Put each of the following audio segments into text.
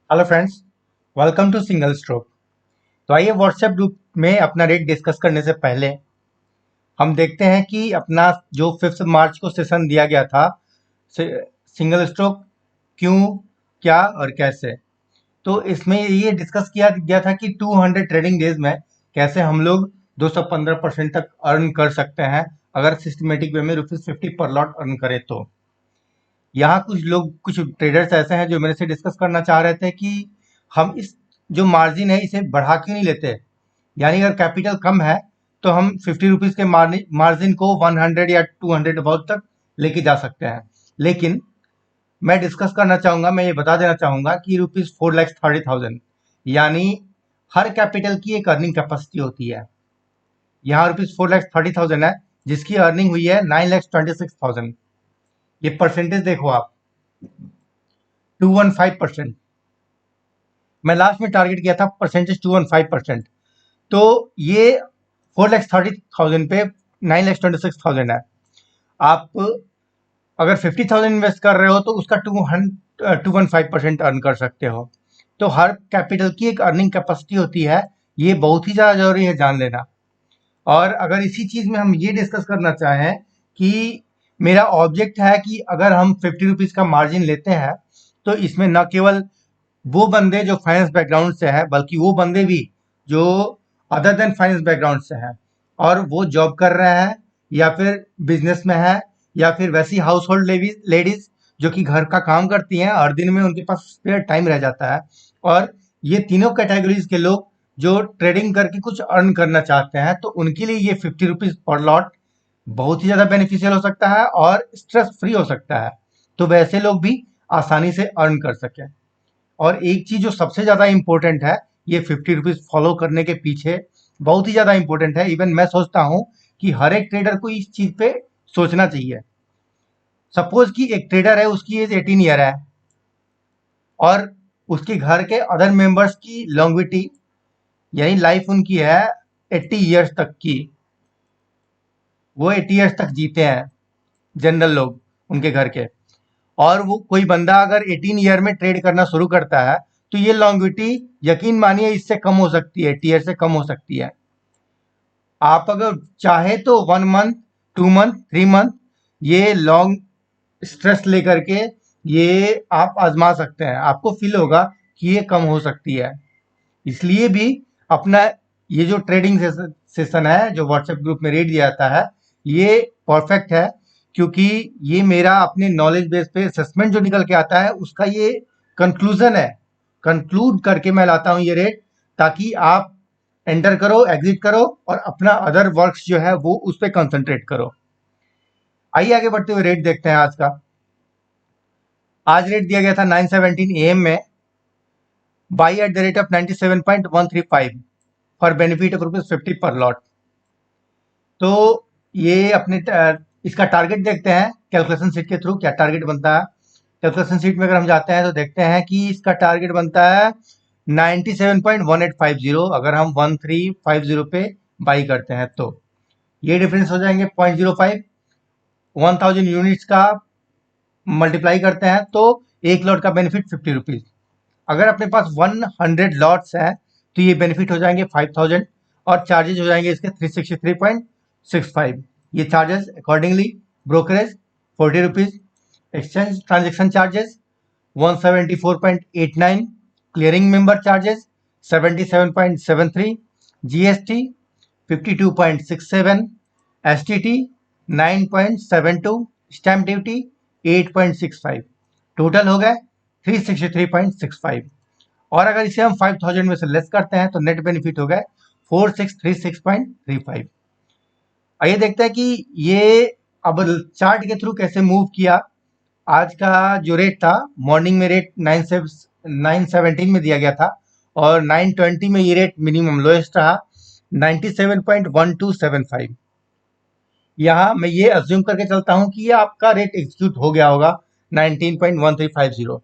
Hello friends, welcome to single stroke. तो आइए WhatsApp group में अपना रेट डिस्कस करने से पहले हम देखते हैं कि अपना जो 5 मार्च को सेशन दिया गया था सिंगल स्ट्रोक क्यों, क्या और कैसे। तो इसमें ये डिस्कस किया गया था कि 200 ट्रेडिंग डेज में कैसे हम लोग 215% तक अर्न कर सकते हैं अगर सिस्टमेटिक वे में ₹50 पर लॉट अर्न करें। तो यहाँ कुछ ट्रेडर्स ऐसे हैं जो मेरे से डिस्कस करना चाह रहे थे कि हम इस जो मार्जिन है इसे बढ़ा क्यों नहीं लेते। यानी अगर कैपिटल कम है तो हम ₹50 के मार्जिन को 100 या 200 अबाउट तक लेके जा सकते हैं। लेकिन मैं डिस्कस करना चाहूंगा, मैं ये बता देना चाहूंगा कि ₹4,30,000 यानी हर कैपिटल की एक अर्निंग कैपेसिटी होती है। यहाँ ₹4,30,000 है जिसकी अर्निंग हुई है 9,26,000। ये परसेंटेज देखो आप, 215%। मैं लास्ट में टारगेट किया था परसेंटेज 215%। तो ये 4,30,000 पे 9,26,000 है। आप अगर 50,000 इन्वेस्ट कर रहे हो तो उसका 215% अर्न कर सकते हो। तो हर कैपिटल की एक अर्निंग कैपेसिटी होती है, ये बहुत ही ज़्यादा जरूरी है जान लेना। और अगर इसी चीज़ में हम ये डिस्कस करना चाहें कि मेरा ऑब्जेक्ट है कि अगर हम ₹50 का मार्जिन लेते हैं तो इसमें न केवल वो बंदे जो फाइनेंस बैकग्राउंड से है बल्कि वो बंदे भी जो अदर देन फाइनेंस बैकग्राउंड से हैं और वो जॉब कर रहे हैं या फिर बिजनेस में है या फिर वैसी हाउस होल्ड लेडीज जो कि घर का काम करती हैं और दिन में उनके पास स्पेयर टाइम रह जाता है। और ये तीनों कैटेगरीज के लोग जो ट्रेडिंग करके कुछ अर्न करना चाहते हैं तो उनके लिए ये ₹50 पर लॉट बहुत ही ज़्यादा बेनिफिशियल हो सकता है और स्ट्रेस फ्री हो सकता है। तो वैसे लोग भी आसानी से अर्न कर सकें। और एक चीज जो सबसे ज्यादा इंपॉर्टेंट है, ये ₹50 फॉलो करने के पीछे बहुत ही ज्यादा इंपॉर्टेंट है। इवन मैं सोचता हूँ कि हर एक ट्रेडर को इस चीज पे सोचना चाहिए। सपोज कि एक ट्रेडर है, उसकी एज 18 ईयर है और उसके घर के अदर मेंबर्स की लॉन्गविटी यानी लाइफ उनकी है 80 ईयर्स तक की। वो 80 ईयर्स तक जीते हैं जनरल लोग उनके घर के। और वो कोई बंदा अगर 18 ईयर में ट्रेड करना शुरू करता है तो ये लॉन्गविटी यकीन मानिए इससे कम हो सकती है, 80 ईयर से कम हो सकती है। आप अगर चाहे तो 1 मंथ, 2 मंथ, 3 मंथ ये लॉन्ग स्ट्रेस लेकर के ये आप आजमा सकते हैं। आपको फील होगा कि ये कम हो सकती है। इसलिए भी अपना ये जो ट्रेडिंग सेशन है जो व्हाट्सएप ग्रुप में रेट दिया जाता है, ये परफेक्ट है क्योंकि ये मेरा अपने नॉलेज बेस पे असेसमेंट जो निकल के आता है उसका ये कंक्लूजन है। कंक्लूड करके मैं लाता हूँ ये रेट, ताकि आप एंटर करो, एग्जिट करो और अपना अदर वर्क्स जो है वो उस पर कंसंट्रेट करो। आइए आगे बढ़ते हुए रेट देखते हैं आज का। आज रेट दिया गया था 9:17 AM में, by at the rate of 97.135 for benefit of ₹50 पर लॉट। तो ये इसका टारगेट देखते हैं कैलकुलेशन शीट के थ्रू क्या टारगेट बनता है। कैलकुलेशन शीट में अगर हम जाते हैं तो देखते हैं कि इसका टारगेट बनता है 97.1850 अगर हम 1350 पे बाई करते हैं तो ये डिफरेंस हो जाएंगे 0.05। 1000 यूनिट्स का मल्टीप्लाई करते हैं तो एक लॉट का बेनिफिट ₹50। अगर अपने पास 100 लॉट्स हैं तो ये बेनिफिट हो जाएंगे 5000 और चार्जेस हो जाएंगे इसके 363.65। ये charges accordingly brokerage ₹40, exchange transaction charges 174.89, clearing member charges 77.73, GST 52.67, STT 9.72, stamp duty 8.65। Total हो गए 363.65। और अगर इसे हम 5000 में से लेस करते हैं तो नेट बेनिफिट हो गए 4636.35। आइए देखते हैं कि ये अब चार्ट के थ्रू कैसे मूव किया। आज का जो रेट था, मॉर्निंग में रेट 917 में दिया गया था और 920 में ये रेट मिनिमम लोएस्ट रहा 97.1275। यहाँ मैं ये अज्यूम करके चलता हूँ कि ये आपका रेट एग्जीक्यूट हो गया होगा 19.1350।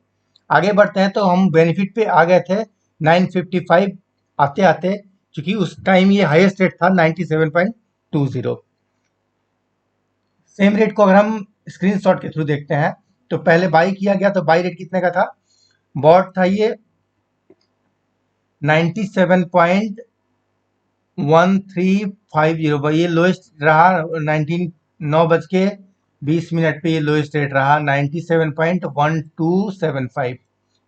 आगे बढ़ते हैं तो हम बेनिफिट पे आ गए थे 955 आते आते, क्योंकि उस टाइम ये हाईएस्ट रेट था 97.20। सेम रेट को अगर हम स्क्रीनशॉट के थ्रू देखते हैं तो पहले बाई किया गया तो बाई रेट कितने का था, बॉट था ये 97.1350 ये लोएस्ट रहा। 9:20 पे ये लोएस्ट रेट रहा 97.1275।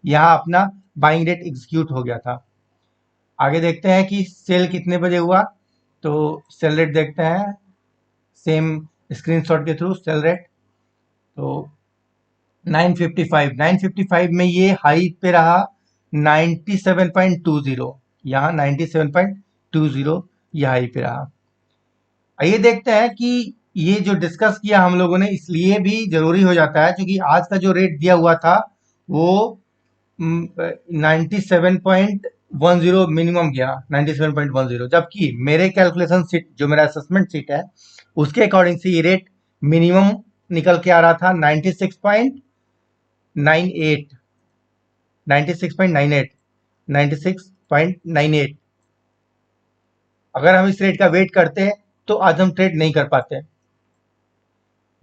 यहाँ अपना बाइंग रेट एग्जीक्यूट हो गया था। आगे देखते हैं कि सेल कितने बजे हुआ, तो सेल रेट देखते हैं सेम स्क्रीनशॉट के थ्रू। सेल रेट तो 955 में ये हाई पे रहा 97.20, यहाँ 97.20 ये हाई पे रहा। आइए देखते हैं कि ये जो डिस्कस किया हम लोगों ने इसलिए भी जरूरी हो जाता है क्योंकि आज का जो रेट दिया हुआ था वो 97.10 मिनिमम गया 97.10, जबकि मेरे कैलकुलेशन सीट जो मेरा असेसमेंट सीट है उसके अकॉर्डिंग से ये रेट मिनिमम निकल के आ रहा था 96.98 96.98 96.98। अगर हम इस रेट का वेट करते तो आज हम ट्रेड नहीं कर पाते।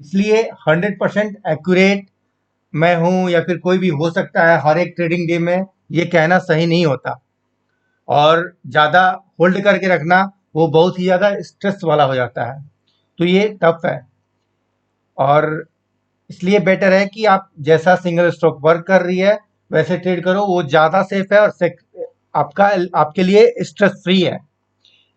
इसलिए 100% एक्यूरेट मैं हूं या फिर कोई भी हो सकता है हर एक ट्रेडिंग डे में, ये कहना सही नहीं होता। और ज़्यादा होल्ड करके रखना वो बहुत ही ज़्यादा स्ट्रेस वाला हो जाता है, तो ये टफ है। और इसलिए बेटर है कि आप जैसा सिंगल स्टॉक वर्क कर रही है वैसे ट्रेड करो, वो ज़्यादा सेफ है और आपका आपके लिए स्ट्रेस फ्री है।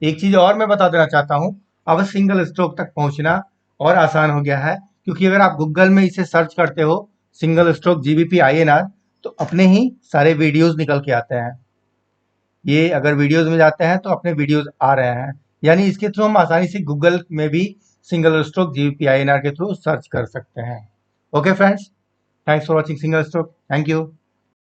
एक चीज़ और मैं बता देना चाहता हूँ, अब सिंगल स्ट्रोक तक पहुँचना और आसान हो गया है क्योंकि अगर आप गूगल में इसे सर्च करते हो सिंगल स्ट्रोक GBP INR तो अपने ही सारे वीडियोस निकल के आते हैं। ये अगर वीडियोस में जाते हैं तो अपने वीडियोस आ रहे हैं, यानी इसके थ्रू हम आसानी से गूगल में भी सिंगल स्ट्रोक GBP INR के थ्रू सर्च कर सकते हैं। Okay friends, thanks for watching single stroke. Thank you.